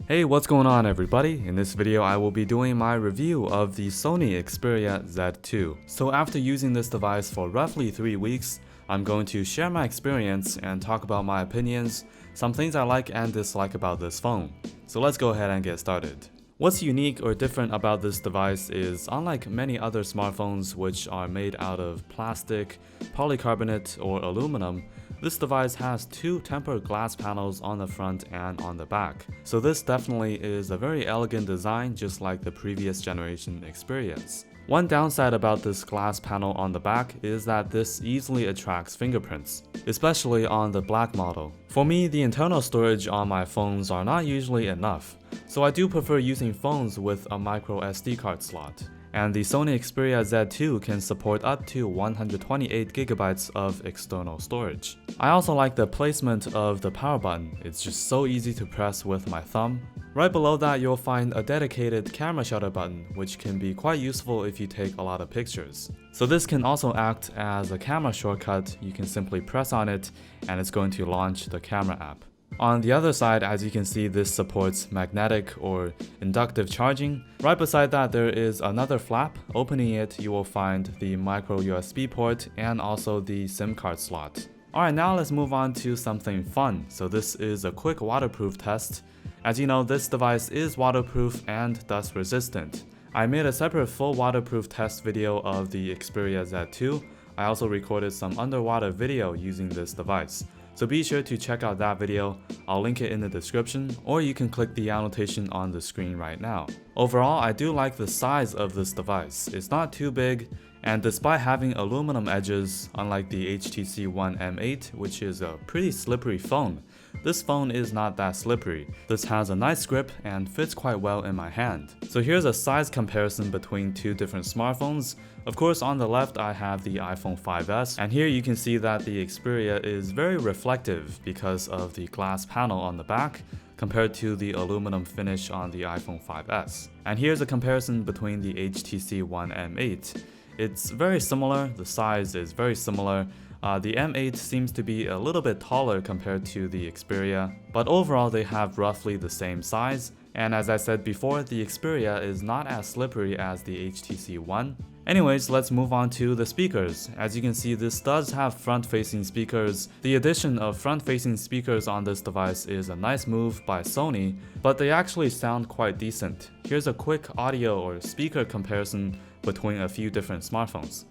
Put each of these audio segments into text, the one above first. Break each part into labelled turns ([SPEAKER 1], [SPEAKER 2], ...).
[SPEAKER 1] Hey, what's going on everybody? In this video I will be doing my review of the Sony Xperia Z2. So after using this device for roughly 3 weeks, I'm going to share my experience and talk about my opinions, some things I like and dislike about this phone. So let's go ahead and get started. What's unique or different about this device is, unlike many other smartphones which are made out of plastic, polycarbonate, or aluminum, this device has two tempered glass panels on the front and on the back. So this definitely is a very elegant design, just like the previous generation Xperias. One downside about this glass panel on the back is that this easily attracts fingerprints, especially on the black model. For me, the internal storage on my phones are not usually enough, so I do prefer using phones with a micro SD card slot. And the Sony Xperia Z2 can support up to 128GB of external storage. I also like the placement of the power button, it's just so easy to press with my thumb. Right below that you'll find a dedicated camera shutter button, which can be quite useful if you take a lot of pictures. So this can also act as a camera shortcut. You can simply press on it and it's going to launch the camera app. On the other side, as you can see, this supports magnetic or inductive charging. Right beside that there is another flap. Opening it, you will find the micro USB port and also the SIM card slot. Alright, now let's move on to something fun. So this is a quick waterproof test. As you know, this device is waterproof and dust resistant. I made a separate full waterproof test video of the Xperia Z2. I also recorded some underwater video using this device. So be sure to check out that video, I'll link it in the description, or you can click the annotation on the screen right now. Overall, I do like the size of this device. It's not too big, and despite having aluminum edges, unlike the HTC One M8, which is a pretty slippery phone, this phone is not that slippery. This has a nice grip and fits quite well in my hand. So here's a size comparison between two different smartphones. Of course, on the left I have the iPhone 5S, and here you can see that the Xperia is very reflective because of the glass panel on the back compared to the aluminum finish on the iPhone 5S. And here's a comparison between the HTC One M8. It's very similar, the size is very similar. The M8 seems to be a little bit taller compared to the Xperia, but overall they have roughly the same size. And as I said before, the Xperia is not as slippery as the HTC One. Anyways, let's move on to the speakers. As you can see, this does have front-facing speakers. The addition of front-facing speakers on this device is a nice move by Sony, but they actually sound quite decent. Here's a quick audio or speaker comparison between a few different smartphones.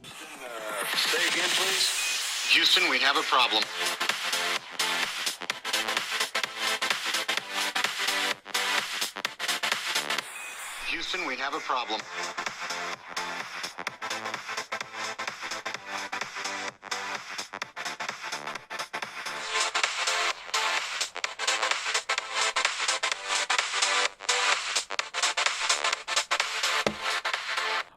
[SPEAKER 2] Say again, please. Houston, we have a problem. Houston, we have a problem.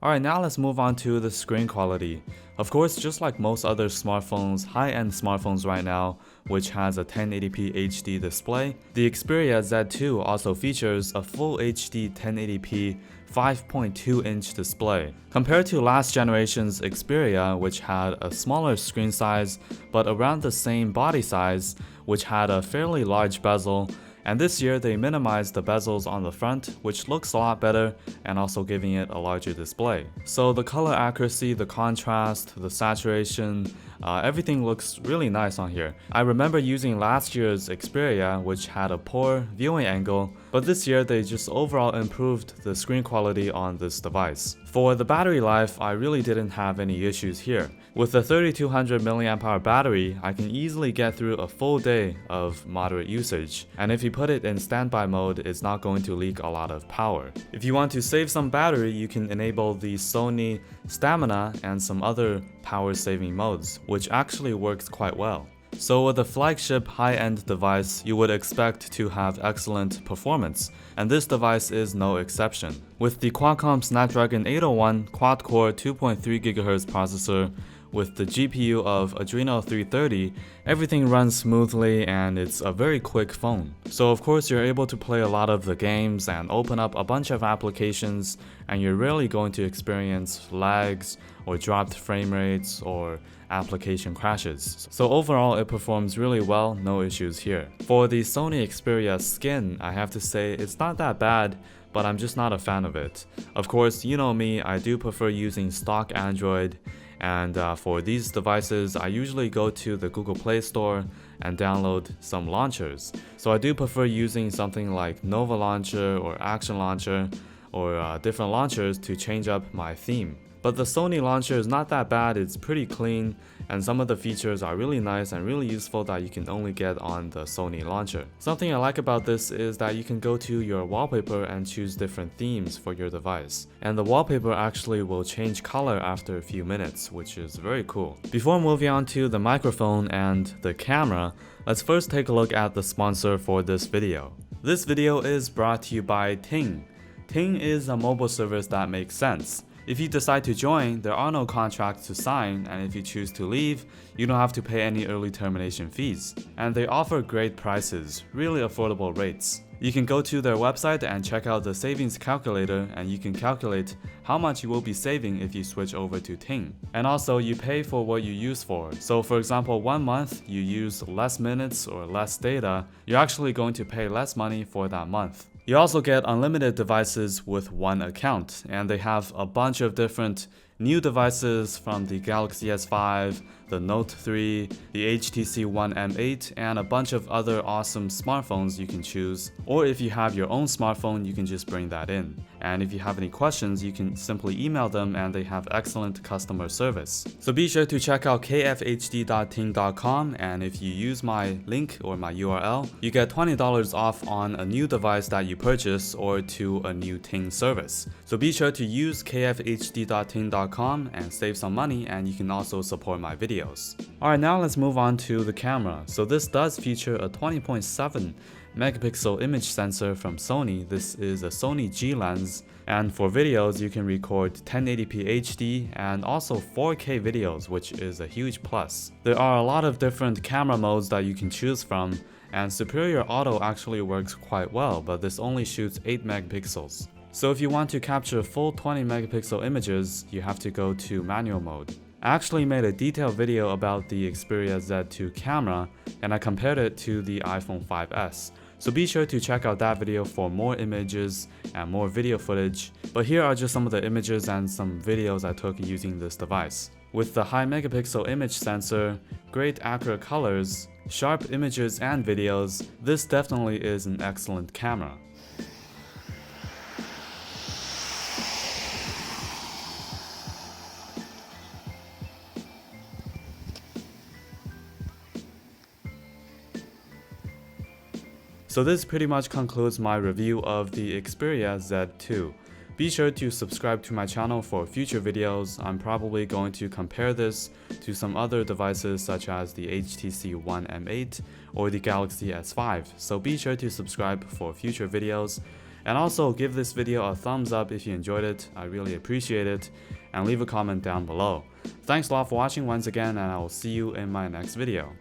[SPEAKER 1] Alright, now let's move on to the screen quality. Of course, just like most other smartphones, high-end smartphones right now, which has a 1080p HD display, the Xperia Z2 also features a full HD 1080p 5.2-inch display. Compared to last generation's Xperia, which had a smaller screen size, but around the same body size, which had a fairly large bezel, and this year they minimized the bezels on the front, which looks a lot better and also giving it a larger display. So the color accuracy, the contrast, the saturation, everything looks really nice on here. I remember using last year's Xperia, which had a poor viewing angle, but this year they just overall improved the screen quality on this device. For the battery life, I really didn't have any issues here. With a 3200 mAh battery, I can easily get through a full day of moderate usage. And if you put it in standby mode, it's not going to leak a lot of power. If you want to save some battery, you can enable the Sony Stamina and some other power saving modes, which actually works quite well. So with a flagship high-end device, you would expect to have excellent performance, and this device is no exception. With the Qualcomm Snapdragon 801 quad-core 2.3 GHz processor, With the GPU of Adreno 330, everything runs smoothly and it's a very quick phone. So of course you're able to play a lot of the games and open up a bunch of applications, and you're rarely going to experience lags or dropped frame rates or application crashes. So overall it performs really well, no issues here. For the Sony Xperia skin, I have to say it's not that bad, but I'm just not a fan of it. Of course, you know me, I do prefer using stock Android, and for these devices I usually go to the Google Play Store and download some launchers. So I do prefer using something like Nova Launcher or Action Launcher or different launchers to change up my theme. But the Sony launcher is not that bad, it's pretty clean, and some of the features are really nice and really useful that you can only get on the Sony launcher. Something I like about this is that you can go to your wallpaper and choose different themes for your device. And the wallpaper actually will change color after a few minutes, which is very cool. Before moving on to the microphone and the camera, let's first take a look at the sponsor for this video. This video is brought to you by Ting. Ting is a mobile service that makes sense. If you decide to join, there are no contracts to sign, and if you choose to leave, you don't have to pay any early termination fees. And they offer great prices, really affordable rates. You can go to their website and check out the savings calculator, and you can calculate how much you will be saving if you switch over to Ting. And also, you pay for what you use for. So for example, 1 month you use less minutes or less data, you're actually going to pay less money for that month. You also get unlimited devices with one account, and they have a bunch of different new devices from the Galaxy S5, the Note 3, the HTC One M8, and a bunch of other awesome smartphones you can choose. Or if you have your own smartphone, you can just bring that in. And if you have any questions, you can simply email them, and they have excellent customer service. So be sure to check out kfhd.ting.com, and if you use my link or my URL, you get $20 off on a new device that you purchase or to a new Ting service. So be sure to use kfhd.ting.com and save some money, and you can also support my videos. Alright, now let's move on to the camera. So this does feature a 20.7 megapixel image sensor from Sony. This is a Sony G lens, and for videos you can record 1080p HD and also 4K videos, which is a huge plus. There are a lot of different camera modes that you can choose from, and Superior Auto actually works quite well, but this only shoots 8 megapixels. So if you want to capture full 20 megapixel images, you have to go to manual mode. I actually made a detailed video about the Xperia Z2 camera, and I compared it to the iPhone 5S. So be sure to check out that video for more images and more video footage. But here are just some of the images and some videos I took using this device. With the high megapixel image sensor, great accurate colors, sharp images and videos, this definitely is an excellent camera. So this pretty much concludes my review of the Xperia Z2. Be sure to subscribe to my channel for future videos. I'm probably going to compare this to some other devices such as the HTC One M8 or the Galaxy S5. So be sure to subscribe for future videos. And also give this video a thumbs up if you enjoyed it. I really appreciate it. And leave a comment down below. Thanks a lot for watching once again, and I will see you in my next video.